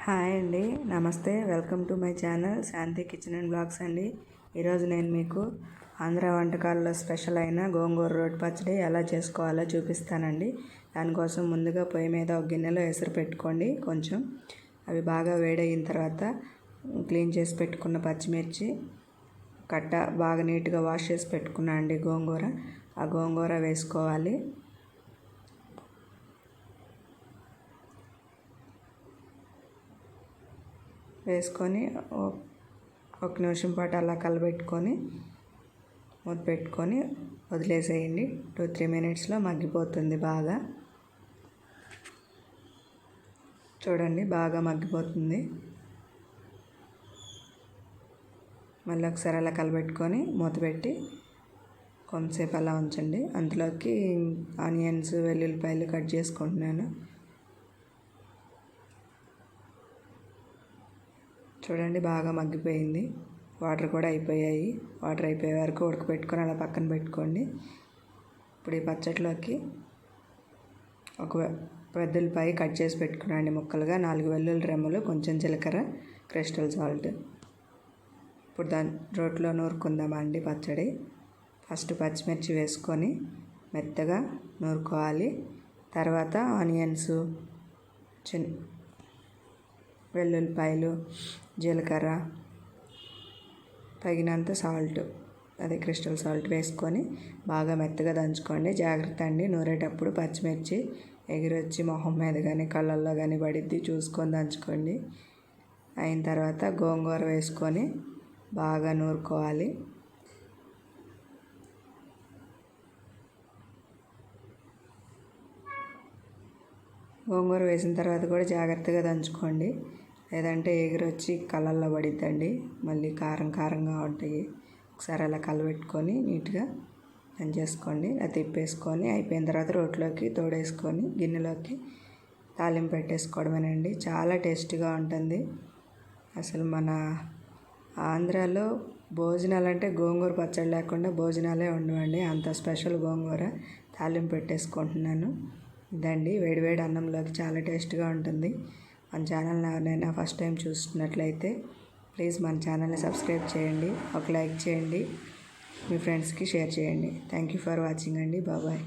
Hi అండి, నమస్తే. Welcome to my channel Shanti kitchen and blogs అండి. ఈరోజు నేను మీకు ఆంధ్ర వంటకాల్లో స్పెషల్ అయిన గోంగూర రోటి పచ్చడి ఎలా చేసుకోవాలో చూపిస్తానండి. దానికోసం ముందుగా పొయ్యి మీద ఒక గిన్నెలో ఎసరు పెట్టుకోండి. కొంచెం అవి బాగా వేడయిన తర్వాత క్లీన్ చేసి పెట్టుకున్న పచ్చిమిర్చి కట్ట బాగా నీట్గా వాష్ చేసి పెట్టుకున్నా అండి గోంగూర. ఆ గోంగూర వేసుకోవాలి. వేసుకొని ఒక నిమిషం పాటు అలా కలబెట్టుకొని మూత పెట్టుకొని వదిలేసేయండి. 2-3 మినిట్స్లో మగ్గిపోతుంది. బాగా చూడండి, బాగా మగ్గిపోతుంది. మళ్ళీ ఒకసారి అలా కలబెట్టుకొని మూత పెట్టి కొంతసేపు అలా ఉంచండి. అందులోకి ఆనియన్స్, వెల్లుల్లిపాయలు కట్ చేసుకుంటున్నాను. చూడండి, బాగా మగ్గిపోయింది. వాటర్ కూడా అయిపోయాయి. వాటర్ అయిపోయే వరకు ఉడకపెట్టుకొని అలా పక్కన పెట్టుకోండి. ఇప్పుడు ఈ పచ్చడిలోకి ఒక వెల్లుల్లిపాయ కట్ చేసి పెట్టుకున్నాండి ముక్కలుగా, 4 వెల్లుల్లి రెమ్మలు, కొంచెం జీలకర్ర, క్రిస్టల్ సాల్ట్. ఇప్పుడు దాని రోట్లో నూరుకుందామండి పచ్చడి. ఫస్ట్ పచ్చిమిర్చి వేసుకొని మెత్తగా నూరుకోవాలి. తర్వాత ఆనియన్స్, వెల్లుల్లిపాయలు, జీలకర్ర, తగినంత సాల్ట్, అదే క్రిస్టల్ సాల్ట్ వేసుకొని బాగా మెత్తగా దంచుకోండి. జాగ్రత్త అండి, నూరేటప్పుడు పచ్చిమిర్చి ఎగిరొచ్చి మొహం మీద కానీ కళ్ళల్లో కానీ పడిద్ది, చూసుకొని దంచుకోండి. అయిన తర్వాత గోంగూర వేసుకొని బాగా నూరుకోవాలి. గోంగూర వేసిన తర్వాత కూడా జాగ్రత్తగా దంచుకోండి, లేదంటే ఎగిరొచ్చి కళ్ళల్లో పడిద్దండి. మళ్ళీ కారంగా ఉంటాయి. ఒకసారి అలా కలబెట్టుకొని నీట్గా దంచేసుకోండి. అది తిప్పేసుకొని అయిపోయిన తర్వాత రోట్లోకి తోడేసుకొని గిన్నెలోకి తాలింపు పెట్టేసుకోవడమేనండి. చాలా టేస్టీగా ఉంటుంది. అసలు మన ఆంధ్రాలో భోజనాలు అంటే గోంగూర పచ్చడి లేకుండా భోజనాలే ఉండవండి. అంత స్పెషల్ గోంగూర. తాలింపు పెట్టేసుకుంటున్నాను. ఇదండి, వేడివేడి అన్నంలోకి చాలా టేస్ట్గా ఉంటుంది. మన ఛానల్ని ఎవరైనా ఫస్ట్ టైం చూస్తున్నట్లయితే ప్లీజ్ మన ఛానల్ని సబ్స్క్రైబ్ చేయండి, ఒక లైక్ చేయండి, మీ ఫ్రెండ్స్కి షేర్ చేయండి. థ్యాంక్ యూ ఫర్ వాచింగ్ అండి. బాయ్.